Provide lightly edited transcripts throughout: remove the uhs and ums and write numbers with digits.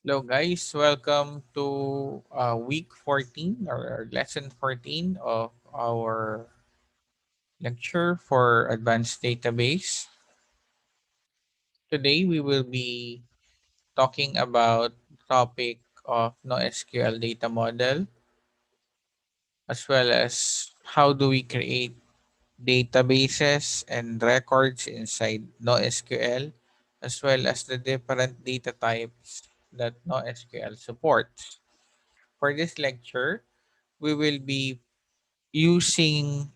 Hello guys, welcome to week 14 or lesson 14 of our lecture for advanced database. Today we will be talking about the topic of NoSQL data model, as well as how do we create databases and records inside NoSQL, as well as the different data types that NoSQL supports. For this lecture, we will be using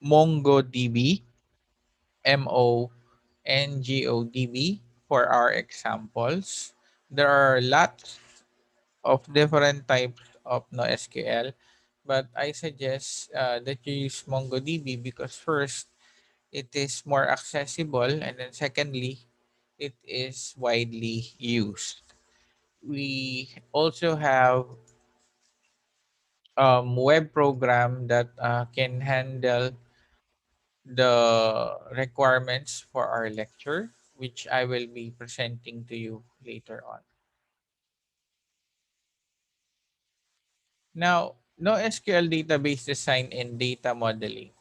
MongoDB, MongoDB for our examples. There are lots of different types of NoSQL, but I suggest that you use MongoDB because first, it is more accessible, and then secondly, it is widely used. We also have web program that can handle the requirements for our lecture, which I will be presenting to you later on. Now, NoSQL database design and data modeling.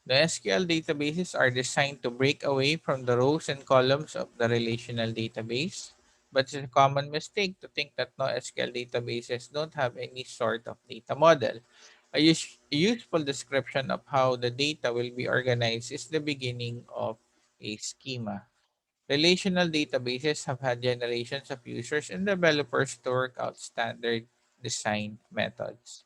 NoSQL databases are designed to break away from the rows and columns of the relational database, but it's a common mistake to think that NoSQL databases don't have any sort of data model. A useful description of how the data will be organized is the beginning of a schema. Relational databases have had generations of users and developers to work out standard design methods.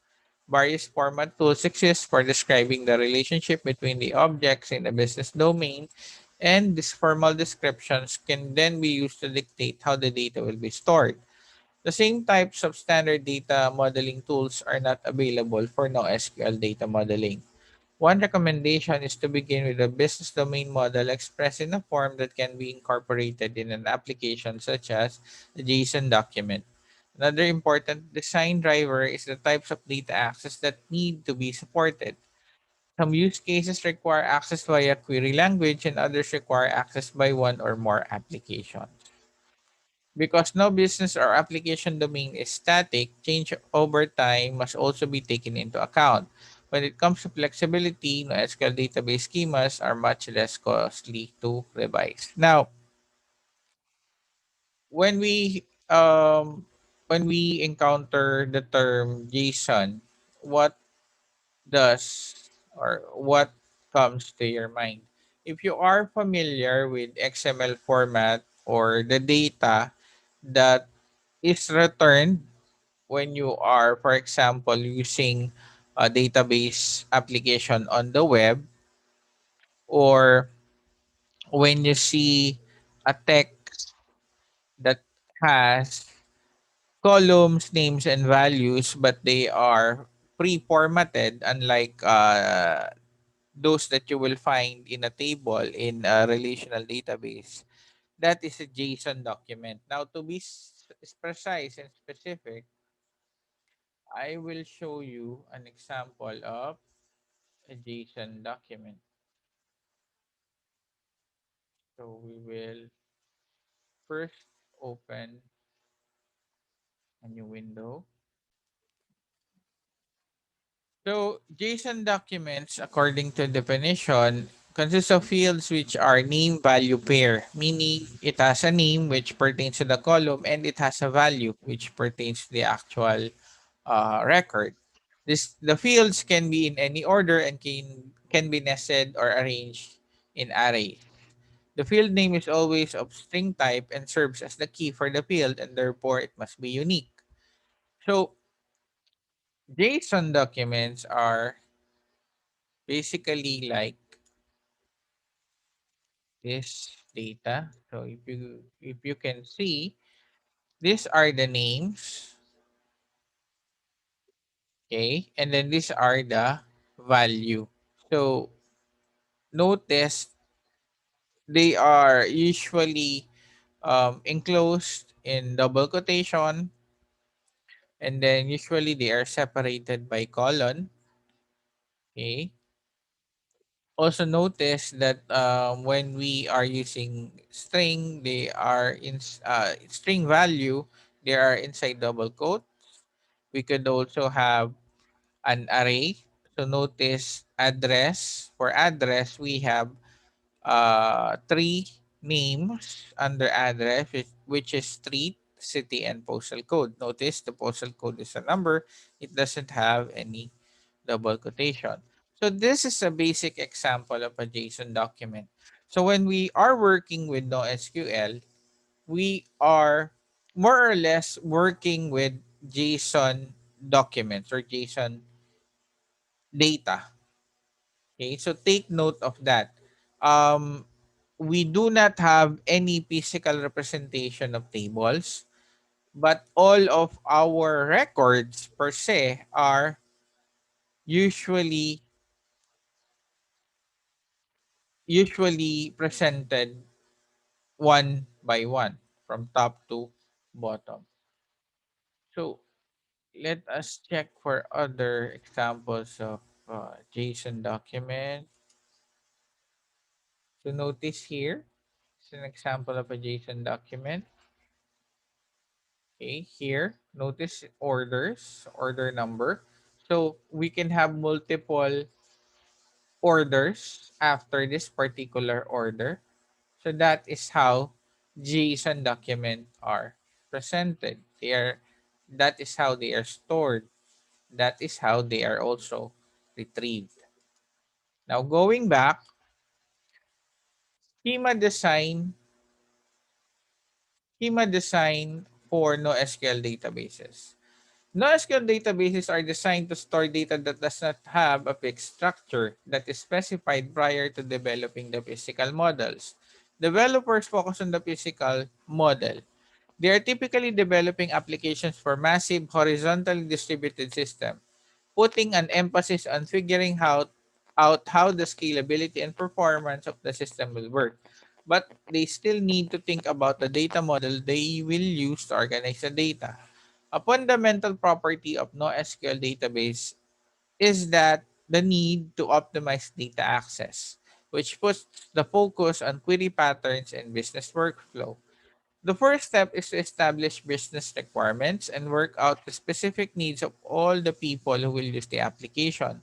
Various format tools exist for describing the relationship between the objects in a business domain, and these formal descriptions can then be used to dictate how the data will be stored. The same types of standard data modeling tools are not available for NoSQL data modeling. One recommendation is to begin with a business domain model expressed in a form that can be incorporated in an application such as a JSON document. Another important design driver is the types of data access that need to be supported. Some use cases require access via query language and others require access by one or more applications. Because no business or application domain is static, change over time must also be taken into account. When it comes to flexibility, NoSQL database schemas are much less costly to revise. Now, when we um, when we encounter the term JSON, what does or what comes to your mind? If you are familiar with XML format or the data that is returned when you are, for example, using a database application on the web, or when you see a text that has columns, names, and values, but they are pre-formatted, unlike those that you will find in a table in a relational database. That is a JSON document. Now, to be precise and specific, I will show you an example of a JSON document. So we will first open a new window. So JSON documents, according to definition, consist of fields which are name value pair, meaning it has a name which pertains to the column and it has a value which pertains to the actual record. The fields can be in any order and can be nested or arranged in arrays. The field name is always of string type and serves as the key for the field, and therefore it must be unique. So JSON documents are basically like this data. So if you can see, these are the names, okay, and then these are the value. So notice they are usually enclosed in double quotation, and then usually they are separated by colon. Okay. Also notice that when we are using string, they are in string value. They are inside double quote. We could also have an array. So notice address. For address, we have three names under address, which is street, city, and postal code. Notice the postal code is a number. It doesn't have any double quotation. So this is a basic example of a JSON document. So when we are working with NoSQL, we are more or less working with JSON documents or JSON data. Okay, so take note of that. Um, we do not have any physical representation of tables, but all of our records per se are usually presented one by one from top to bottom. So let us check for other examples of JSON document. So notice here, it's an example of a JSON document. Okay, here, notice orders, order number. So we can have multiple orders after this particular order. So that is how JSON document are presented. That is how they are stored. That is how they are also retrieved. Now going back, schema design, schema design for NoSQL databases. NoSQL databases are designed to store data that does not have a fixed structure that is specified prior to developing the physical models. Developers focus on the physical model. They are typically developing applications for massive horizontally distributed systems, putting an emphasis on figuring out how the scalability and performance of the system will work. But they still need to think about the data model they will use to organize the data. A fundamental property of NoSQL database is that the need to optimize data access, which puts the focus on query patterns and business workflow. The first step is to establish business requirements and work out the specific needs of all the people who will use the application.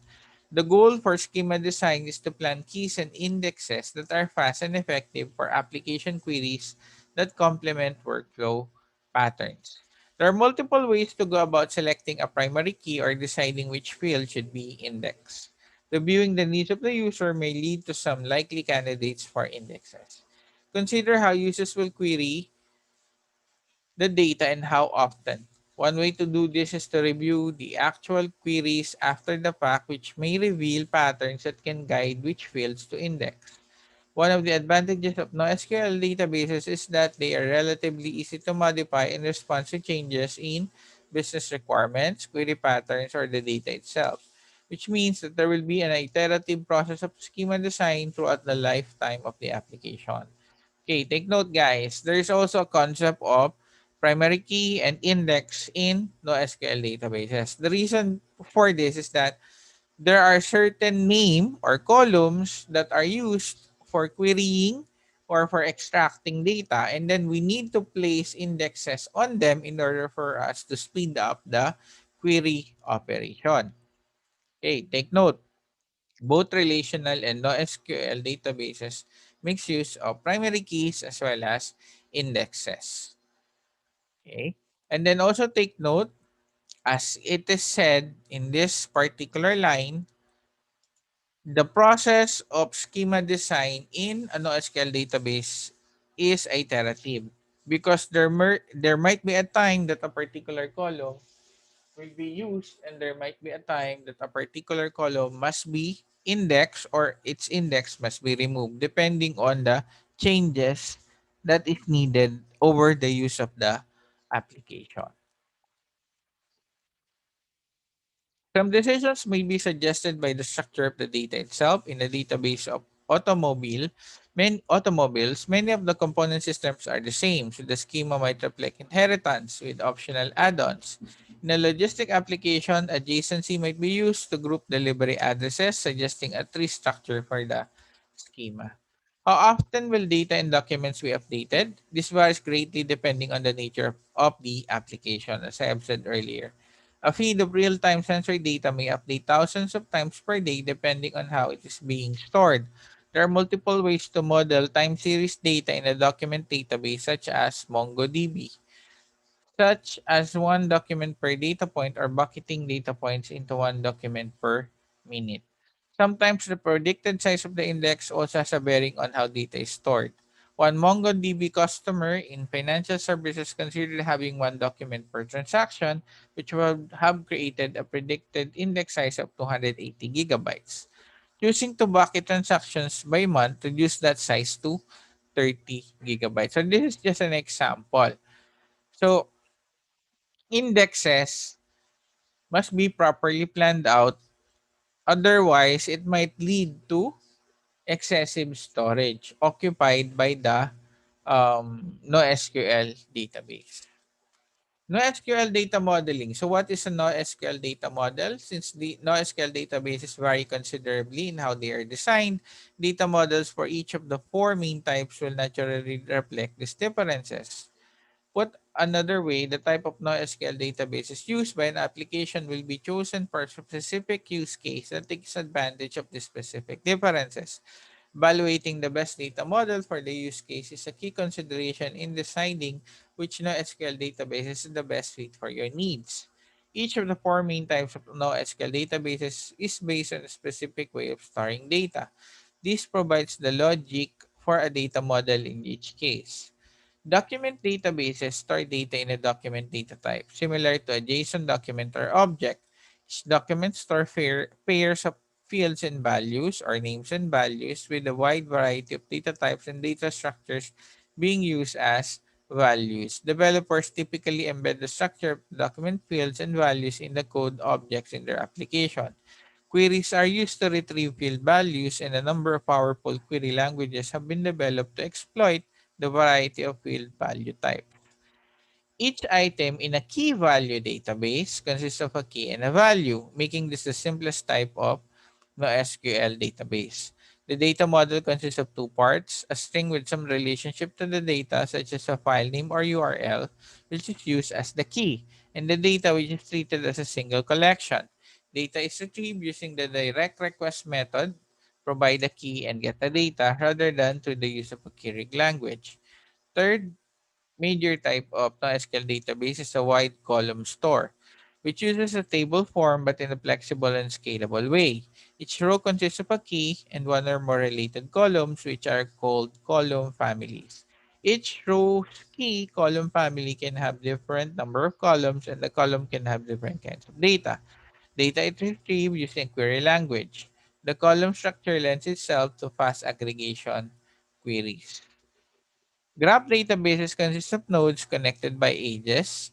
The goal for schema design is to plan keys and indexes that are fast and effective for application queries that complement workflow patterns. There are multiple ways to go about selecting a primary key or deciding which field should be indexed. Reviewing the needs of the user may lead to some likely candidates for indexes. Consider how users will query the data and how often. One way to do this is to review the actual queries after the fact, which may reveal patterns that can guide which fields to index. One of the advantages of NoSQL databases is that they are relatively easy to modify in response to changes in business requirements, query patterns, or the data itself, which means that there will be an iterative process of schema design throughout the lifetime of the application. Okay, take note guys. There is also a concept of primary key and index in NoSQL databases. The reason for this is that there are certain name or columns that are used for querying or for extracting data, and then we need to place indexes on them in order for us to speed up the query operation. Okay, take note. Both relational and NoSQL databases makes use of primary keys as well as indexes. Okay. And then also take note, as it is said in this particular line, the process of schema design in a NoSQL database is iterative because there might be a time that a particular column will be used, and there might be a time that a particular column must be indexed or its index must be removed depending on the changes that is needed over the use of the application. Some decisions may be suggested by the structure of the data itself. In a database of automobiles, many of the component systems are the same, so the schema might reflect inheritance with optional add-ons. In a logistic application, adjacency might be used to group delivery addresses, suggesting a tree structure for the schema. How often will data and documents be updated? This varies greatly depending on the nature of the application, as I have said earlier. A feed of real-time sensory data may update thousands of times per day depending on how it is being stored. There are multiple ways to model time series data in a document database such as MongoDB, such as one document per data point or bucketing data points into one document per minute. Sometimes the predicted size of the index also has a bearing on how data is stored. One MongoDB customer in financial services considered having one document per transaction, which would have created a predicted index size of 280 gigabytes. Choosing to bucket transactions by month reduced that size to 30 gigabytes. So this is just an example. So indexes must be properly planned out, otherwise it might lead to excessive storage occupied by the NoSQL database. NoSQL data modeling. So what is a NoSQL data model? Since the NoSQL databases vary considerably in how they are designed, data models for each of the four main types will naturally reflect these differences. Put another way, the type of NoSQL database is used by an application will be chosen for a specific use case that takes advantage of the specific differences. Evaluating the best data model for the use case is a key consideration in deciding which NoSQL database is the best fit for your needs. Each of the four main types of NoSQL databases is based on a specific way of storing data. This provides the logic for a data model in each case. Document databases store data in a document data type, similar to a JSON document or object. Each document store pairs of fields and values or names and values with a wide variety of data types and data structures being used as values. Developers typically embed the structure of document fields and values in the code objects in their application. Queries are used to retrieve field values, and a number of powerful query languages have been developed to exploit the variety of field value types. Each item in a key value database consists of a key and a value, making this the simplest type of NoSQL database. The data model consists of two parts: a string with some relationship to the data, such as a file name or URL, which is used as the key, and the data, which is treated as a single collection. Data is retrieved using the direct request method, provide a key and get the data, rather than through the use of a querying language. Third major type of NoSQL database is a wide column store, which uses a table form but in a flexible and scalable way. Each row consists of a key and one or more related columns, which are called column families. Each row's key column family can have different number of columns, and the column can have different kinds of data. Data is retrieved using query language. The column structure lends itself to fast aggregation queries. Graph databases consist of nodes connected by edges.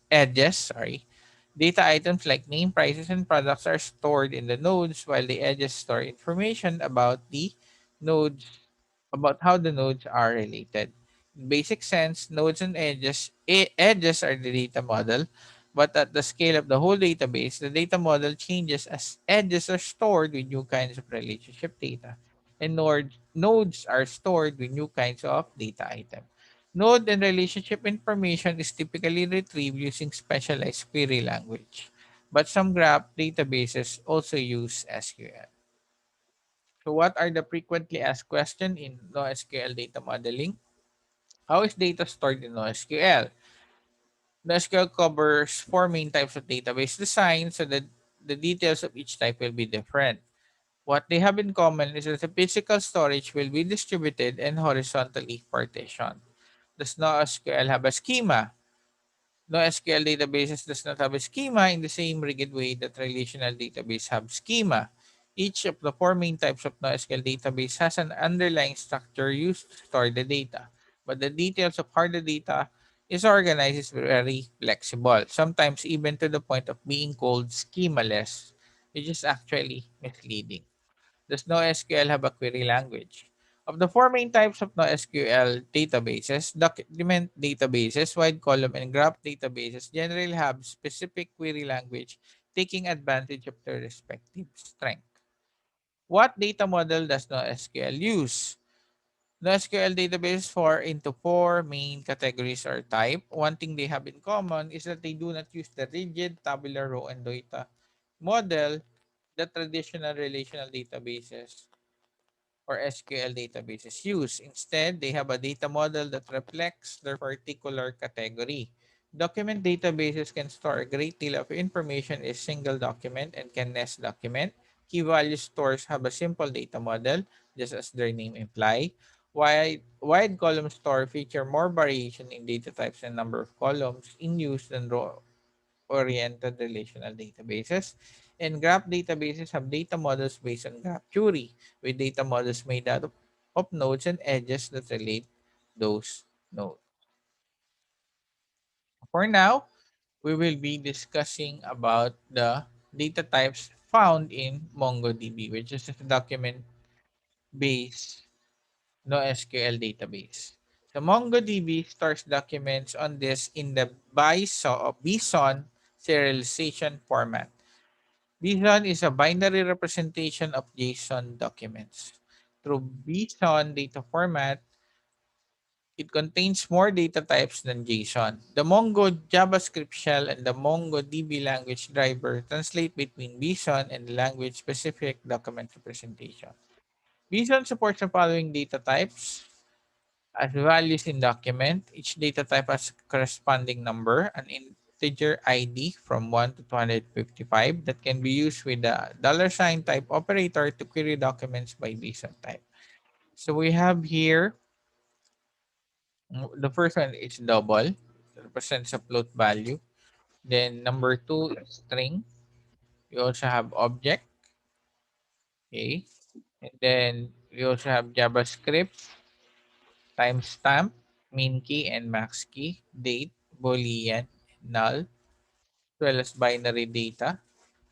Data items like name, prices, and products are stored in the nodes, while the edges store information about the nodes, about how the nodes are related. In basic sense, nodes and edges are the data model, but at the scale of the whole database, the data model changes as edges are stored with new kinds of relationship data, and nodes are stored with new kinds of data items. Node and relationship information is typically retrieved using specialized query language, but some graph databases also use SQL. So what are the frequently asked questions in NoSQL data modeling? How is data stored in NoSQL? NoSQL covers four main types of database design, so that the details of each type will be different. What they have in common is that the physical storage will be distributed and horizontally partitioned. Does NoSQL have a schema? NoSQL databases does not have a schema in the same rigid way that relational database have schema. Each of the four main types of NoSQL database has an underlying structure used to store the data, but the details of how the data is organized is very flexible, sometimes even to the point of being called schemaless, which is actually misleading. Does NoSQL have a query language? Of the four main types of NoSQL databases, document databases, wide column, and graph databases generally have specific query language taking advantage of their respective strength. What data model does NoSQL use? NoSQL databases fall into four main categories or type. One thing they have in common is that they do not use the rigid tabular row and data model that traditional relational databases or SQL databases use. Instead, they have a data model that reflects their particular category. Document databases can store a great deal of information in a single document and can nest document. Key value stores have a simple data model, just as their name imply. Wide column store feature more variation in data types and number of columns in use than row oriented relational databases. And graph databases have data models based on graph theory, with data models made out of nodes and edges that relate those nodes. For now, we will be discussing about the data types found in MongoDB, which is a document-based NoSQL database. So MongoDB stores documents on this in the BSON serialization format. BSON is a binary representation of JSON documents. Through BSON data format, it contains more data types than JSON. The Mongo JavaScript shell and the MongoDB language driver translate between BSON and language-specific document representation. BSON supports the following data types as values in document. Each data type has corresponding number, an integer ID from 1 to 255 that can be used with the $sign type operator to query documents by BSON type. So we have here, the first one is double, represents a float value. Then number two is string. We also have object, okay. And then we also have JavaScript, timestamp, min key and max key, date, boolean, null, as well as binary data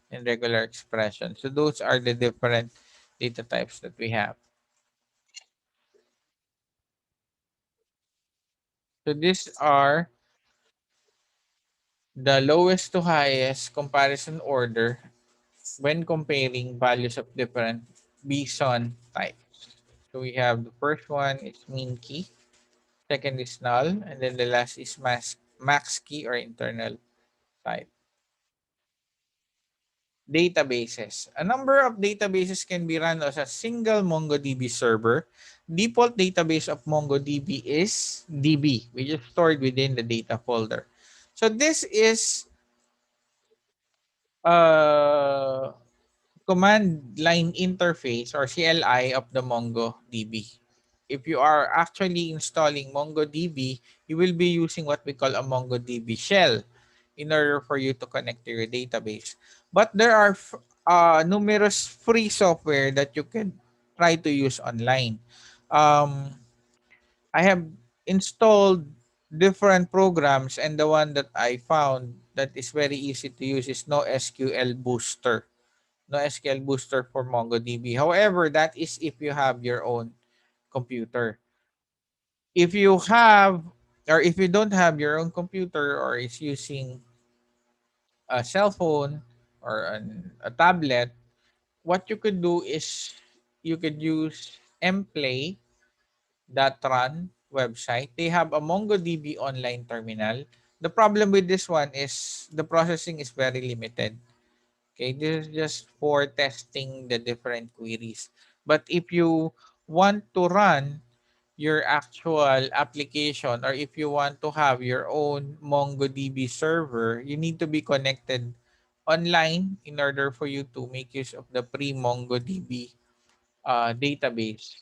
and regular expression. So those are the different data types that we have. So these are the lowest to highest comparison order when comparing values of different BSON types. So we have the first one is min key, second is null, and then the last is max key or internal type. Databases. A number of databases can be run as a single MongoDB server. Default database of MongoDB is DB, which is stored within the data folder. So this is a command line interface or CLI of the MongoDB. If you are actually installing MongoDB, you will be using what we call a MongoDB shell in order for you to connect to your database. But there are numerous free software that you can try to use online. Um, I have installed different programs, and the one that I found that is very easy to use is NoSQL Booster. NoSQL Booster for MongoDB. However, that is if you have your own computer. If you have, or if you don't have your own computer or is using a cell phone or a tablet, what you could do is you could use mplay.run website. They have a MongoDB online terminal. The problem with this one is the processing is very limited. Okay, this is just for testing the different queries. But if you want to run your actual application, or if you want to have your own MongoDB server, you need to be connected online in order for you to make use of the pre-MongoDB database.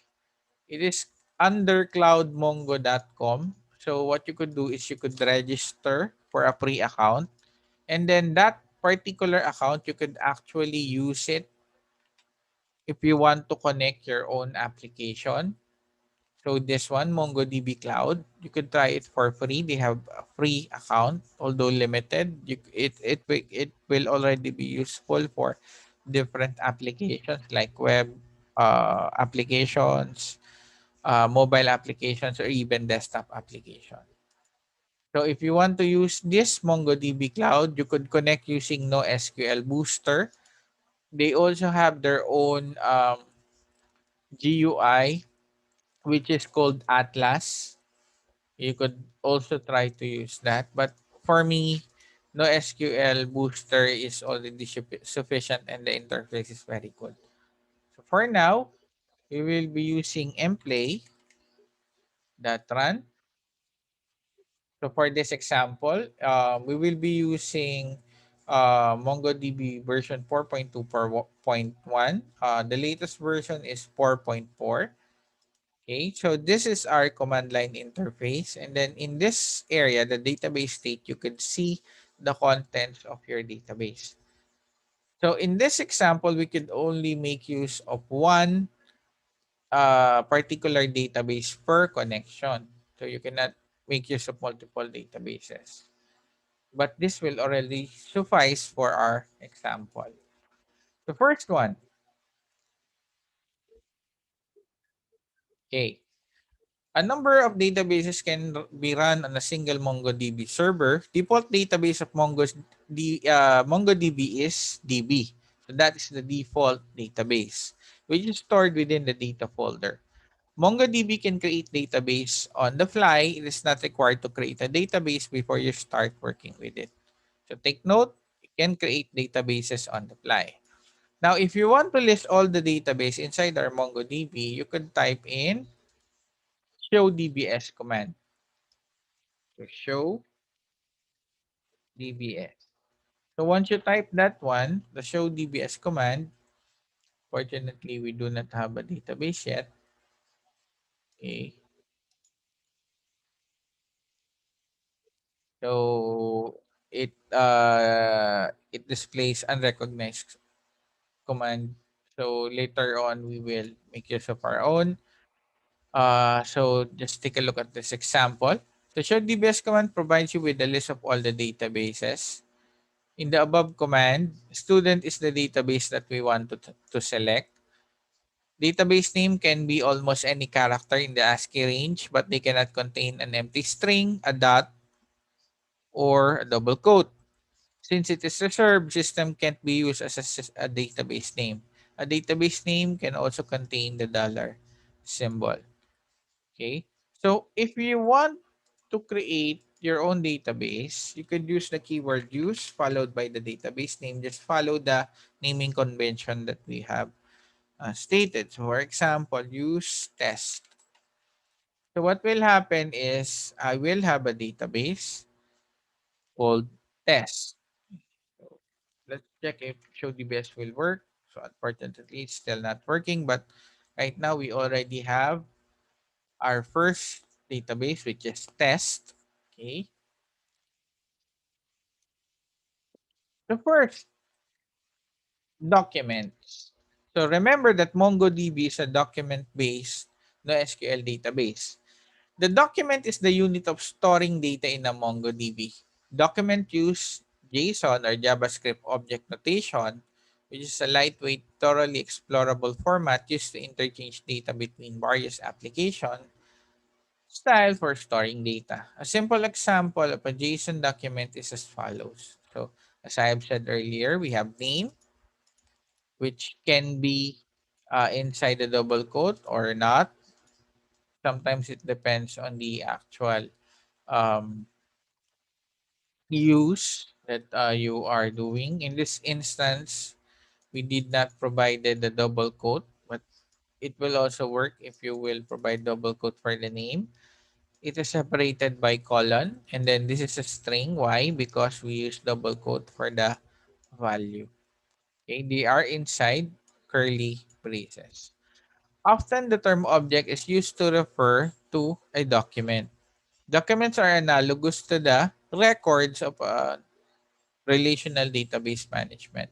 It is under cloudmongo.com. So what you could do is you could register for a free account, and then that particular account, you could actually use it if you want to connect your own application. So this one, MongoDB Cloud, you could try it for free. They have a free account, although limited. It will already be useful for different applications like web applications, mobile applications, or even desktop applications. So if you want to use this MongoDB Cloud, you could connect using NoSQL Booster. They also have their own GUI which is called Atlas. You could also try to use that. But for me, NoSQL Booster is already sufficient and the interface is very good. So for now, we will be using mplay that run. So for this example, we will be using MongoDB version 4.2.1. The latest version is 4.4. Okay, so this is our command line interface. And then in this area, the database state, you could see the contents of your database. So in this example, we could only make use of one particular database per connection. So you cannot make use of multiple databases. But this will already suffice for our example. The first one, okay. A number of databases can be run on a single MongoDB server. Default database of MongoDB is DB. So that is the default database, which is stored within the data folder. MongoDB can create database on the fly. It is not required to create a database before you start working with it. So take note, you can create databases on the fly. Now, if you want to list all the database inside our MongoDB, you could type in show dbs command. So show dbs. So once you type that one, the show dbs command, fortunately, we do not have a database yet. Okay. So it displays unrecognized command. So later on, we will make use of our own. So just take a look at this example. The show DBS command provides you with a list of all the databases. In the above command, student is the database that we want to select. Database name can be almost any character in the ASCII range, but they cannot contain an empty string, a dot, or a double quote. Since it is reserved, system can't be used as a database name. A database name can also contain the dollar symbol. Okay. So if you want to create your own database, you could use the keyword use followed by the database name. Just follow the naming convention that we have stated. So for example, use test. So what will happen is I will have a database called test. So let's check if ShowDBS will work. So unfortunately, it's still not working. But right now, we already have our first database, which is test. Okay. The first, documents. So remember that MongoDB is a document-based NoSQL database. The document is the unit of storing data in a MongoDB. Document use JSON or JavaScript object notation, which is a lightweight, thoroughly explorable format used to interchange data between various applications. Style for storing data. A simple example of a JSON document is as follows. So, as I have said earlier, we have name, which can be inside the double quote or not. Sometimes it depends on the actual um, use that you are doing. In this instance, we did not provide the double quote, but it will also work if you will provide double quote for the name. It is separated by colon, and then this is a string. Why? Because we use double quote for the value. Okay, they are inside curly braces. Often the term object is used to refer to a document. Documents are analogous to the records of relational database management.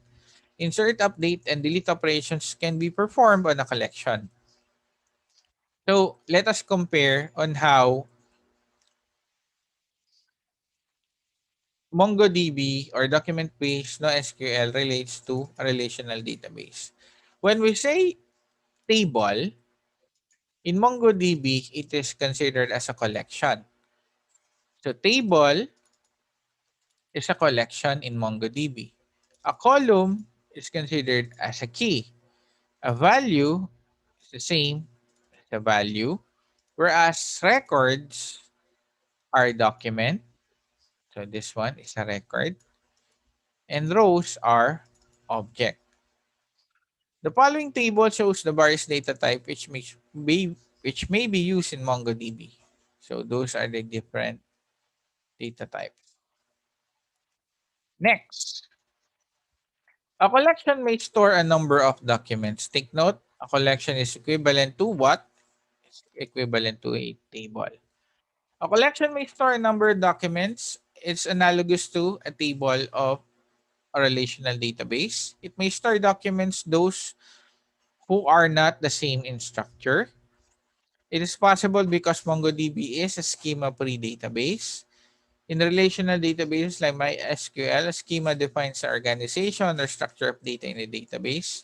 Insert, update, and delete operations can be performed on a collection. So let us compare on how MongoDB or document-based NoSQL relates to a relational database. When we say table, in MongoDB, it is considered as a collection. So table is a collection in MongoDB. A column is considered as a key. A value is the same as a value. Whereas records are document. So this one is a record. And rows are object. The following table shows the various data type which may be used in MongoDB. So those are the different data types. Next, a collection may store a number of documents. Take note, a collection is equivalent to what? It's equivalent to a table. A collection may store a number of documents. It's analogous to a table of a relational database. It may store documents, those who are not the same in structure. It is possible because MongoDB is a schema-free database. In relational databases like MySQL, a schema defines the organization or structure of data in a database.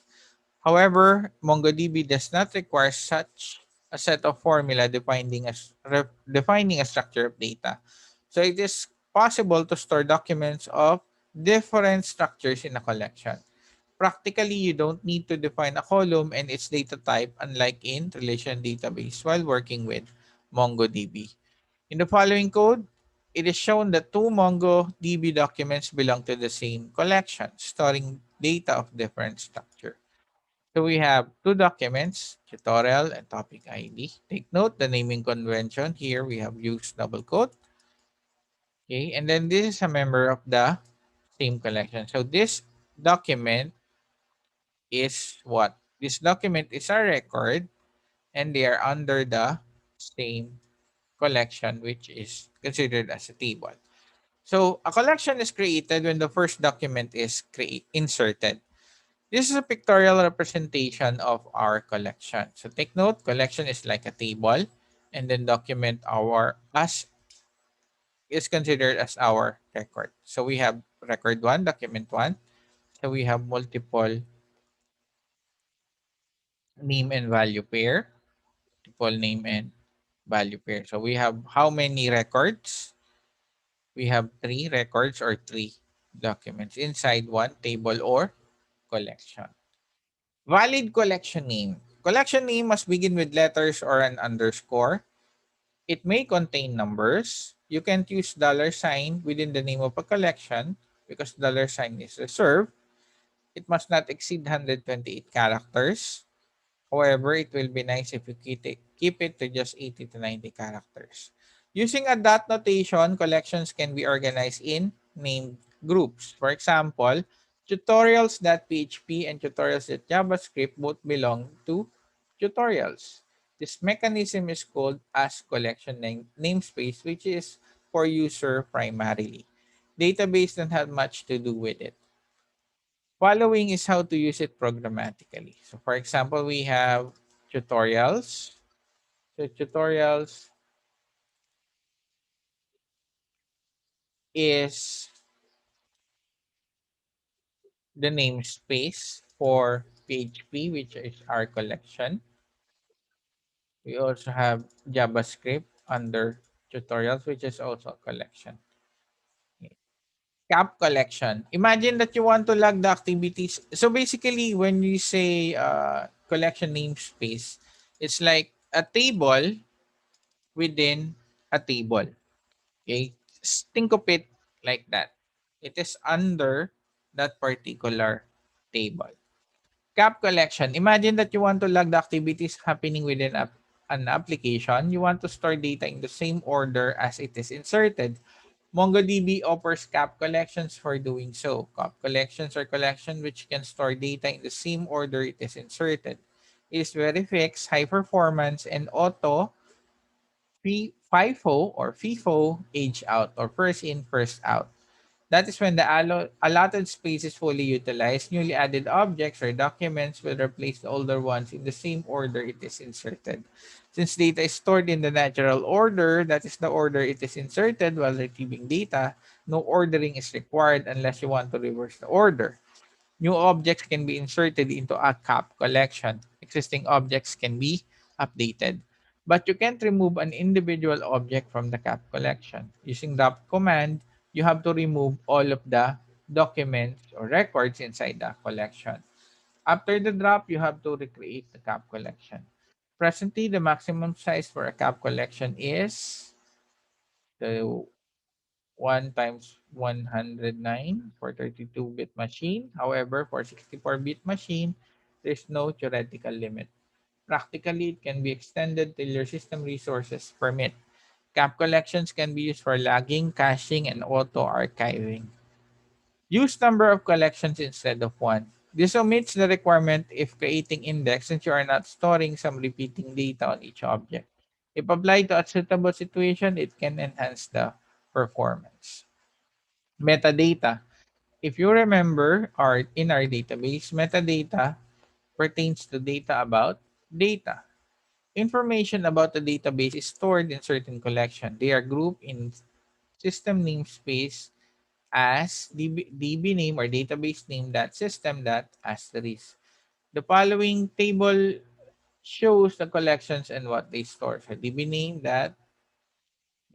However, MongoDB does not require such a set of formula defining a structure of data. So it is possible to store documents of different structures in a collection. Practically, you don't need to define a column and its data type, unlike in relational database while working with MongoDB. In the following code, it is shown that two MongoDB documents belong to the same collection, storing data of different structure. So we have two documents, tutorial and topic ID. Take note, the naming convention here, we have used double quote. Okay, and then this is a member of the same collection. So this document is what? This document is a record and they are under the same collection, which is considered as a table. So a collection is created when the first document is inserted. This is a pictorial representation of our collection. So take note, collection is like a table, and then document our as is considered as our record. So we have record one, document one. So we have multiple name and value pair, multiple name and value pair. So we have how many records? We have three records or three documents inside one table or collection. Valid collection name. Collection name must begin with letters or an underscore. It may contain numbers. You can't use dollar sign within the name of a collection because dollar sign is reserved. It must not exceed 128 characters. However, it will be nice if you keep it to just 80 to 90 characters. Using a dot notation, collections can be organized in named groups. For example, tutorials.php and tutorials.javascript both belong to tutorials. This mechanism is called as collection namespace, which is for user primarily. Database don't have much to do with it. Following is how to use it programmatically. So for example, we have tutorials. So tutorials is the namespace for PHP, which is our collection. We also have JavaScript under tutorials, which is also a collection. Cap collection. Imagine that you want to log the activities. So basically, when you say collection namespace, it's like a table within a table. Okay? Think of it like that. It is under that particular table. Cap collection. Imagine that you want to log the activities happening within an application. You want to store data in the same order as it is inserted. MongoDB offers cap collections for doing so. Cap collections are collections which can store data in the same order it is inserted. It is very fixed, high performance, and auto FIFO or FIFO age out or first in, first out. That is when the allotted space is fully utilized. Newly added objects or documents will replace the older ones in the same order it is inserted. Since data is stored in the natural order, that is the order it is inserted while retrieving data, no ordering is required unless you want to reverse the order. New objects can be inserted into a cap collection. Existing objects can be updated. But you can't remove an individual object from the cap collection. Using drop command, you have to remove all of the documents or records inside the collection. After the drop, you have to recreate the cap collection. Presently, the maximum size for a cap collection is the 1 times 109 for 32-bit machine. However, for 64-bit machine, there's no theoretical limit. Practically, it can be extended till your system resources permit. Cap collections can be used for logging, caching, and auto-archiving. Use number of collections instead of one. This omits the requirement if creating index since you are not storing some repeating data on each object. If applied to a suitable situation, it can enhance the performance. Metadata. If you remember, in our database, metadata pertains to data about data. Information about the database is stored in certain collection. They are grouped in system namespace as DB name or database name dot system dot asterisk. The following table shows the collections and what they store. So DB name dot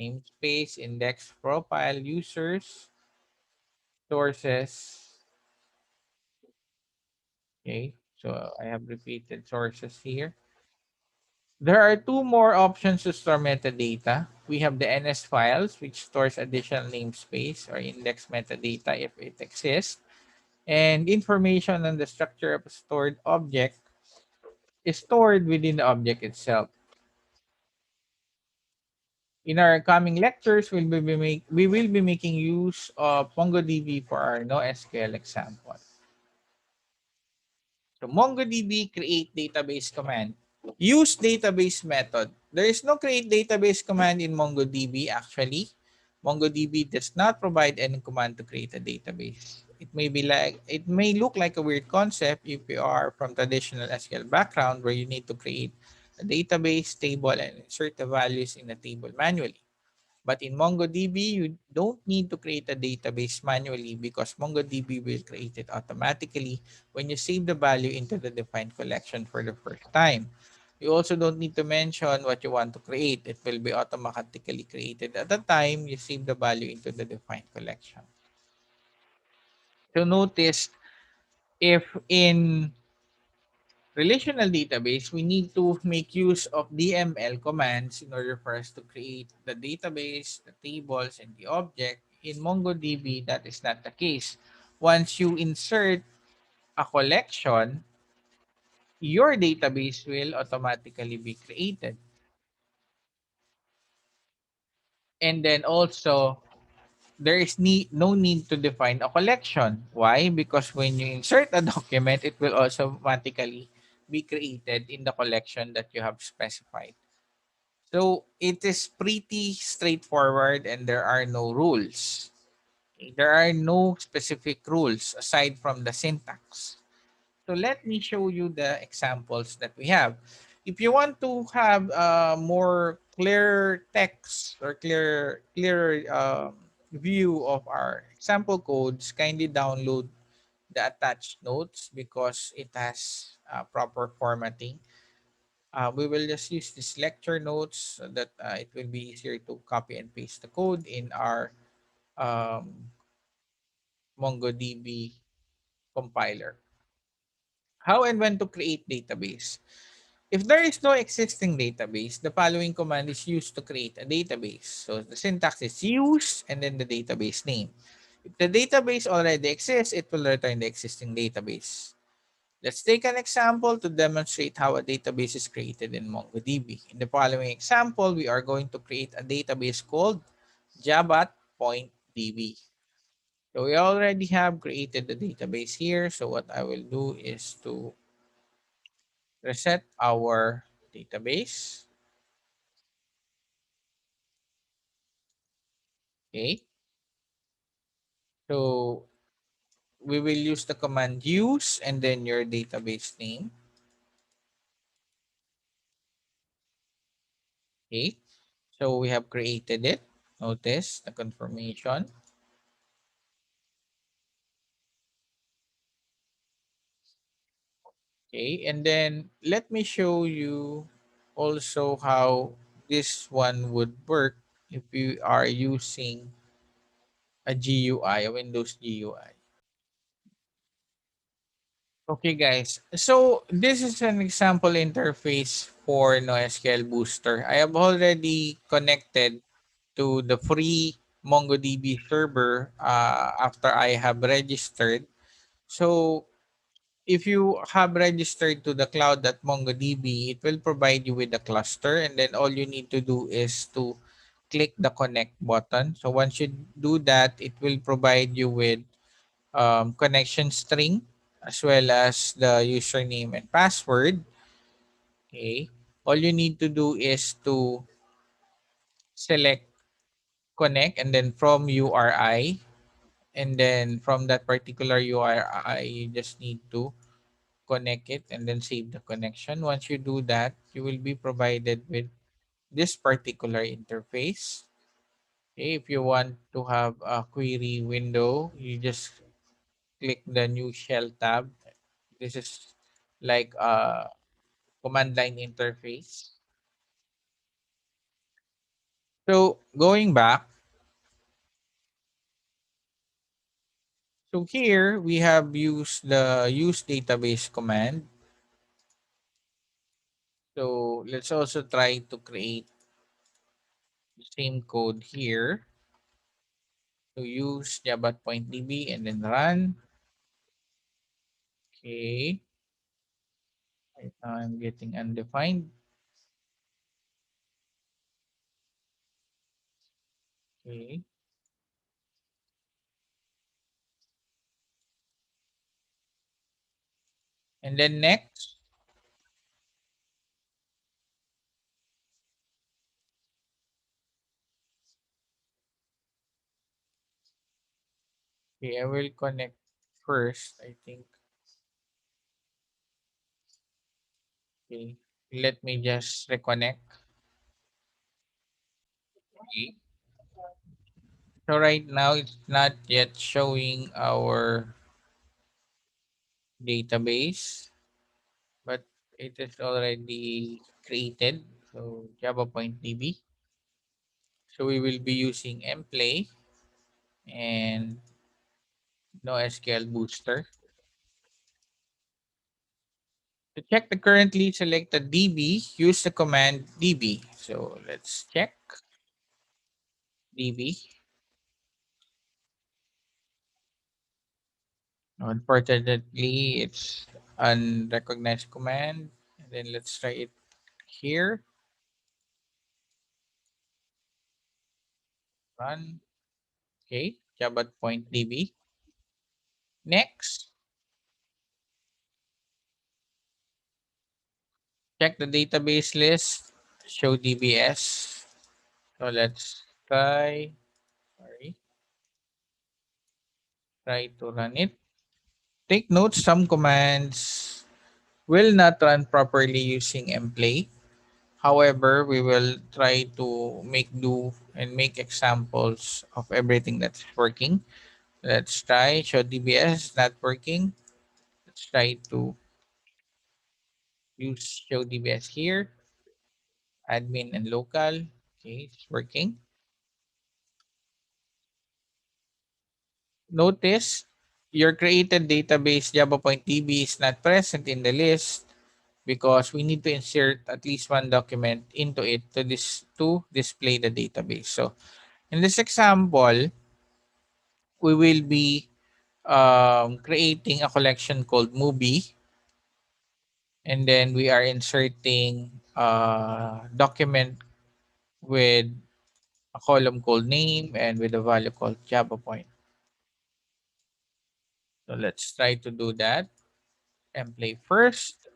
namespace index profile users sources. Okay, so I have repeated sources here. There are two more options to store metadata. We have the NS files, which stores additional namespace or index metadata if it exists, and information on the structure of a stored object is stored within the object itself. In our coming lectures, we will be making use of MongoDB for our NoSQL example. So MongoDB create database command. Use database method. There is no create database command in MongoDB actually. MongoDB does not provide any command to create a database. It may look like a weird concept if you are from traditional SQL background where you need to create a database table and insert the values in a table manually. But in MongoDB, you don't need to create a database manually because MongoDB will create it automatically when you save the value into the defined collection for the first time. You also don't need to mention what you want to create. It will be automatically created at the time you save the value into the defined collection. So notice if in relational database, we need to make use of DML commands in order for us to create the database, the tables, and the object. In MongoDB, that is not the case. Once you insert a collection, your database will automatically be created. And then also, there is no need to define a collection. Why? Because when you insert a document, it will automatically be created in the collection that you have specified. So it is pretty straightforward and there are no rules. There are no specific rules aside from the syntax. So let me show you the examples that we have. If you want to have more clear text or clearer view of our example codes, kindly download the attached notes because it has proper formatting. We will just use this lecture notes so that it will be easier to copy and paste the code in our um, MongoDB compiler. How and when to create database? If there is no existing database, the following command is used to create a database. So the syntax is use and then the database name. If the database already exists, it will return the existing database. Let's take an example to demonstrate how a database is created in MongoDB. In the following example, we are going to create a database called jabat.db. So we already have created the database here. So what I will do is to reset our database. Okay. So we will use the command use and then your database name. Okay. So we have created it. Notice the confirmation. Okay, and then let me show you also how this one would work if you are using a GUI, a Windows GUI. Okay, guys. So this is an example interface for NoSQL Booster. I have already connected to the free MongoDB server after I have registered. So if you have registered to the cloud at MongoDB, it will provide you with a cluster, and then all you need to do is to click the connect button. So once you do that, it will provide you with connection string as well as the username and password. Okay. All you need to do is to select connect, and then from URI, and then from that particular URI, you just need to connect it and then save the connection. Once you do that, you will be provided with this particular interface. Okay, if you want to have a query window, you just click the new shell tab. This is like a command line interface. So going back, so here we have used the use database command. So let's also try to create the same code here. So use java.db and then run. Okay. Right now I'm getting undefined. Okay. And then next, okay, I will connect first, I think. Okay. Let me just reconnect. Okay. So right now it's not yet showing our database, but it is already created. So java.db. So we will be using mplay and NoSQL Booster. To check the currently selected DB, use the command DB. So let's check DB. Unfortunately, it's unrecognized command. And then let's try it here. Run. Okay, java.db. Next, check the database list. Show DBS. So let's try. Sorry, try to run it. Take note, some commands will not run properly using mplay. However, we will try to make do and make examples of everything that's working. Let's try show DBS not working. Let's try to use show DBS here. Admin and local. Okay, it's working. Notice your created database java.db is not present in the list because we need to insert at least one document into it to display the database. So in this example, we will be creating a collection called movie, and then we are inserting a document with a column called name and with a value called java point. So let's try to do that and play first.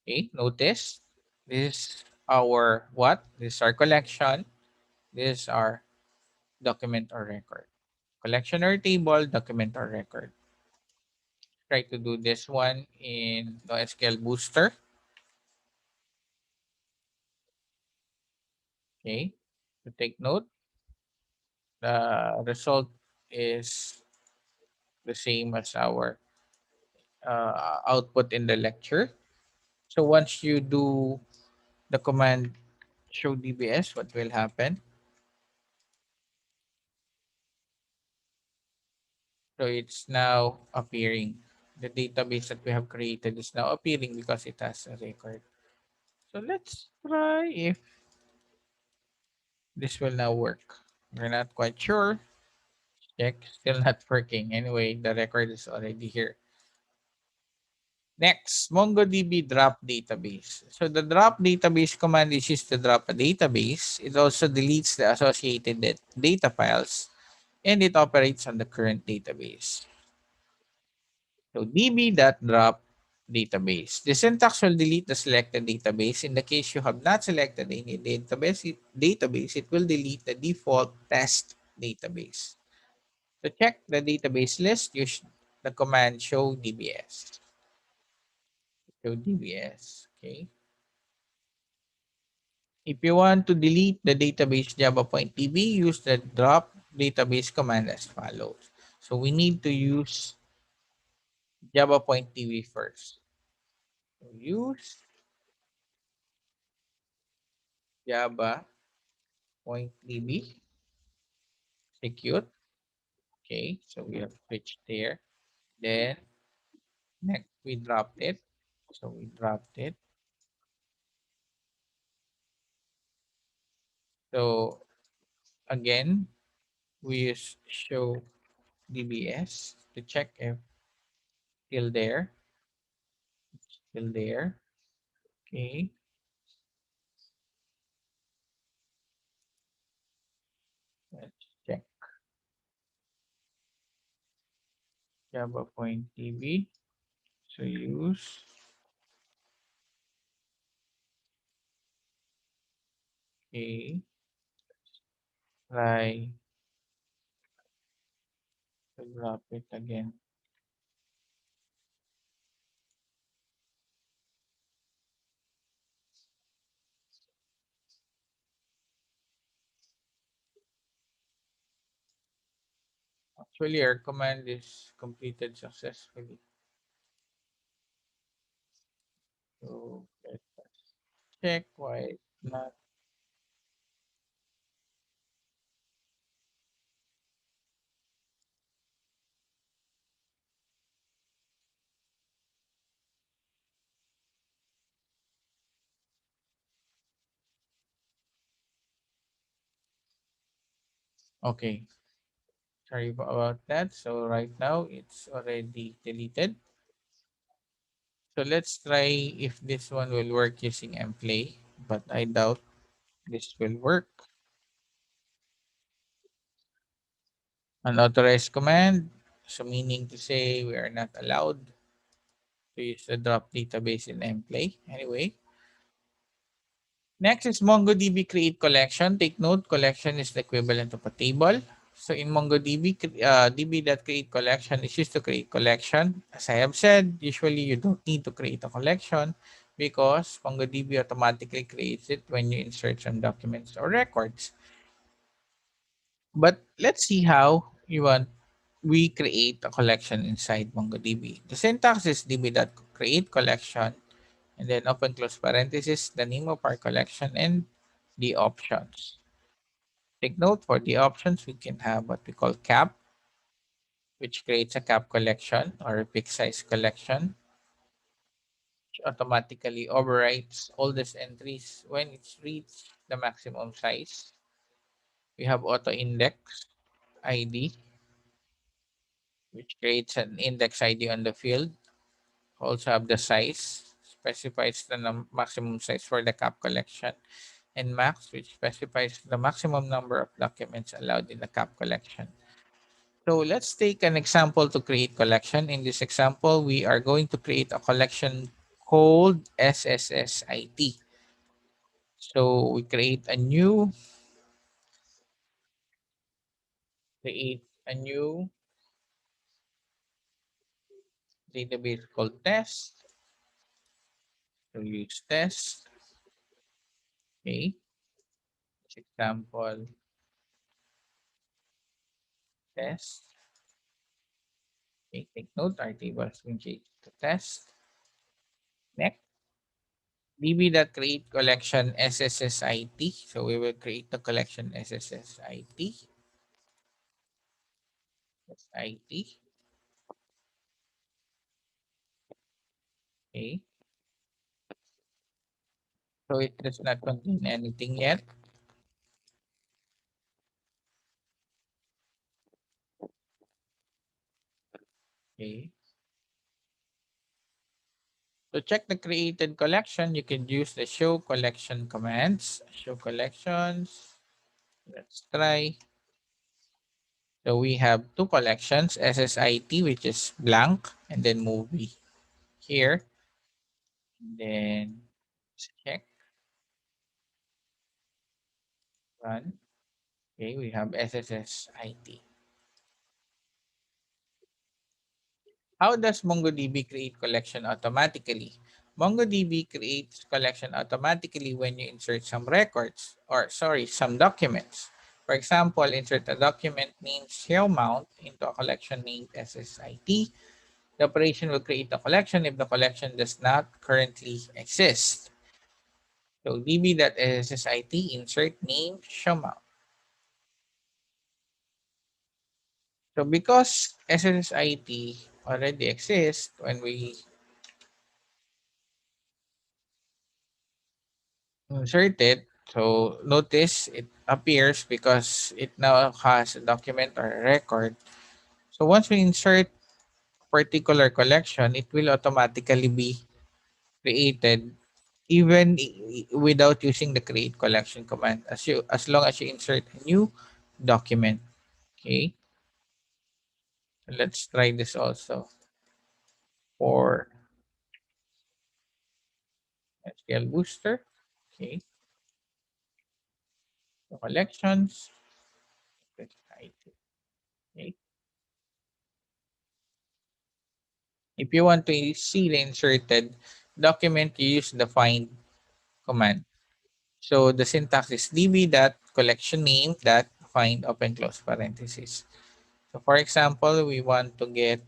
Okay, notice this is our what? This is our collection. This is our document or record. Collection or table, document or record. Try to do this one in NoSQL Booster. Okay. To take note, the result is the same as our output in the lecture. So once you do the command show DBS, what will happen? So it's now appearing. The database that we have created is now appearing because it has a record. So let's try if this will now work. We're not quite sure. Check, still not working. Anyway, the record is already here. Next, MongoDB drop database. So the drop database command is used to drop a database. It also deletes the associated data files and it operates on the current database. So db.drop database. The syntax will delete the selected database. In the case you have not selected any database, it will delete the default test database. To check the database list, use the command show dbs. Show dbs. Okay. If you want to delete the database java.db, use the drop database command as follows. So we need to use java.db first. So use java.db execute. Okay, so we have switched there. Then next we dropped it. So we dropped it. So again, we use show dbs to check if still there. Still there. Okay. Let's check java.db. So use a try to drop it again. Actually, our command is completed successfully. So let's check why it's not. Okay, sorry about that. So right now it's already deleted. So let's try if this one will work using mplay, but I doubt this will work. Unauthorized command, so meaning to say we are not allowed to use the drop database in mplay. Anyway, next is MongoDB create collection. Take note, collection is the equivalent of a table. So in MongoDB, db.create collection is used to create collection. As I have said, usually you don't need to create a collection because MongoDB automatically creates it when you insert some documents or records. But let's see how we create a collection inside MongoDB. The syntax is db.create collection and then open close parenthesis, the name of our collection and the options. Take note for the options, we can have what we call cap, which creates a cap collection or a fixed size collection, which automatically overwrites all these entries when it's reached the maximum size. We have auto index ID, which creates an index ID on the field. Also have the size, specifies the maximum size for the cap collection, and max, which specifies the maximum number of documents allowed in the cap collection. So let's take an example to create collection. In this example, we are going to create a collection called SSSIT. So we create a new database called test. So use test. Okay. Example test. Okay, take note, our table has been changed to test. Next, db.create collection SSSIT. So we will create the collection SSSIT. SIT. Okay. So it does not contain anything yet. Okay. To check the created collection, you can use the show collection commands. Show collections. Let's try. So we have two collections, SSIT, which is blank, and then movie here. And then let's check, run. Okay, we have SSSIT. How does MongoDB create collection automatically? MongoDB creates collection automatically when you insert some records, or sorry, some documents. For example, insert a document named shell mount into a collection named SSIT. The operation will create a collection if the collection does not currently exist. So db.ssit insert name shell. So because SSIT already exists, when we insert it, so notice it appears because it now has a document or a record. So once we insert particular collection, it will automatically be created even without using the create collection command as long as you insert a new document. Okay, let's try this also for SQL Booster. Okay, so collections. Let's try it. Okay. If you want to see the inserted document, you use the find command. So the syntax is db dot collection name dot find open close parenthesis. So for example, we want to get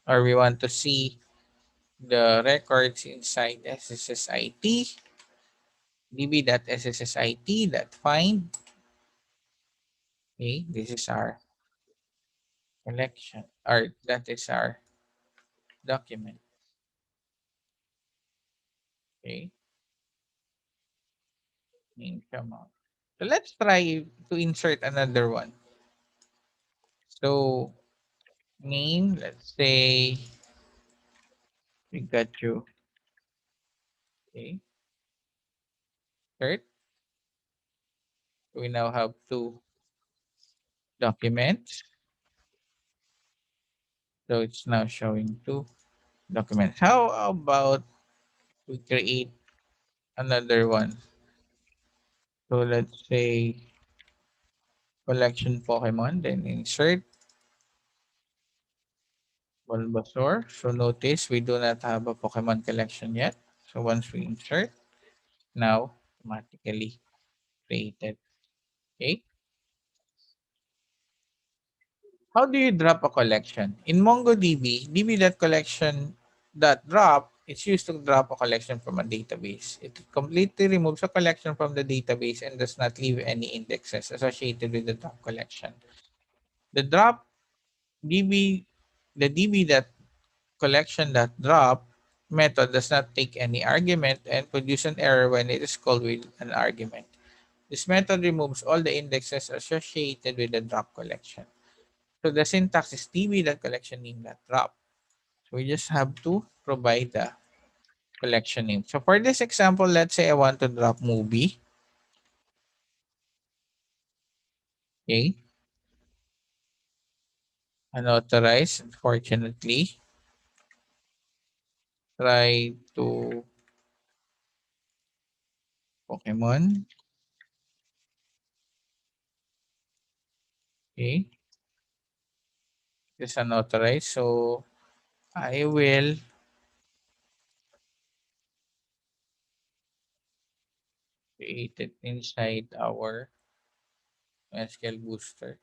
or we want to see the records inside SSSIT, db.sSSIT.find. Okay, this is our collection, or that is our document. Okay, name come out. So let's try to insert another one. So name, let's say we got you. Okay, third, we now have two documents. So it's now showing two documents. How about we create another one? So let's say collection Pokemon, then insert Bulbasaur. So notice we do not have a Pokemon collection yet. So once we insert, now automatically created. Okay. How do you drop a collection? In MongoDB, db.collection.drop, it's used to drop a collection from a database. It completely removes a collection from the database and does not leave any indexes associated with the drop collection. The drop db the db.collection.drop method does not take any argument and produce an error when it is called with an argument. This method removes all the indexes associated with the drop collection. So the syntax is db.collectionName.drop. So we just have to provide the collection name. So for this example, let's say I want to drop movie. Okay. Unauthorized, unfortunately. Try to Pokemon. Okay. It's unauthorized. So I will create it inside our SQL booster.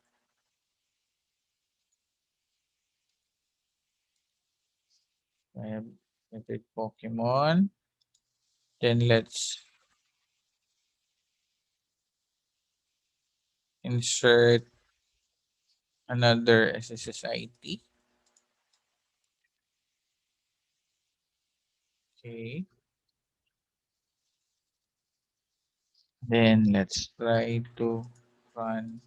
I have entered Pokemon. Then let's insert another SSSIT. Okay. Then let's try to run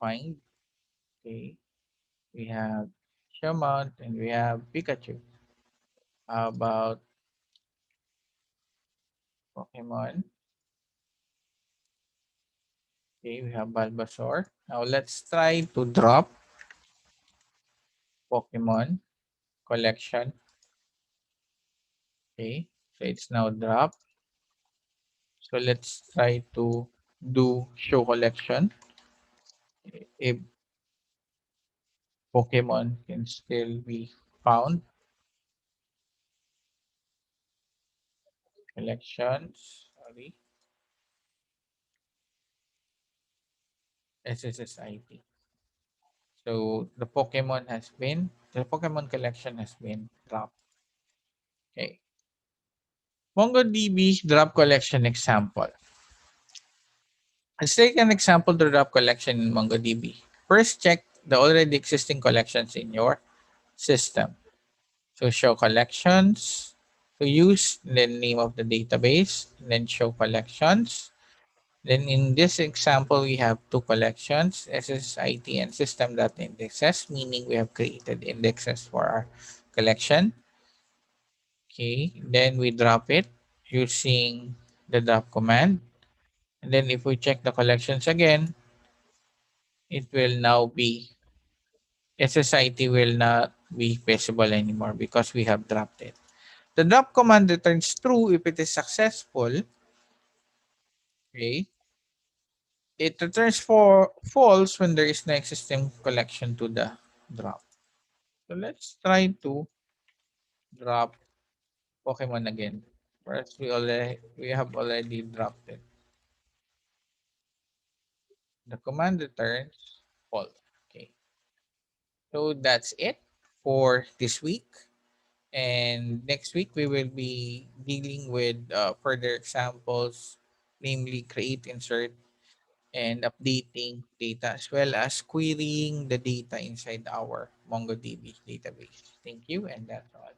find. Okay. We have Shemont and we have Pikachu. How about Pokemon? Okay, we have Bulbasaur. Now let's try to drop Pokemon collection. Okay, so it's now dropped. So let's try to do show collection. If Pokemon can still be found, collections, sorry, SSSIT. So the Pokemon collection has been dropped. Okay. MongoDB drop collection example. Let's take an example to drop collection in MongoDB. First, check the already existing collections in your system. So show collections. So use the name of the database, and then show collections. Then in this example, we have two collections, SSIT and system.indexes, meaning we have created indexes for our collection. Okay, then we drop it using the drop command. And then if we check the collections again, it will now be SSIT will not be visible anymore because we have dropped it. The drop command returns true if it is successful. Okay. It returns for false when there is no existing collection to the drop. So let's try to drop Pokemon again. First, we have already dropped it. The command returns false. Okay. So that's it for this week. And next week, we will be dealing with further examples, namely create, insert, and updating data, as well as querying the data inside our MongoDB database. Thank you, and that's all.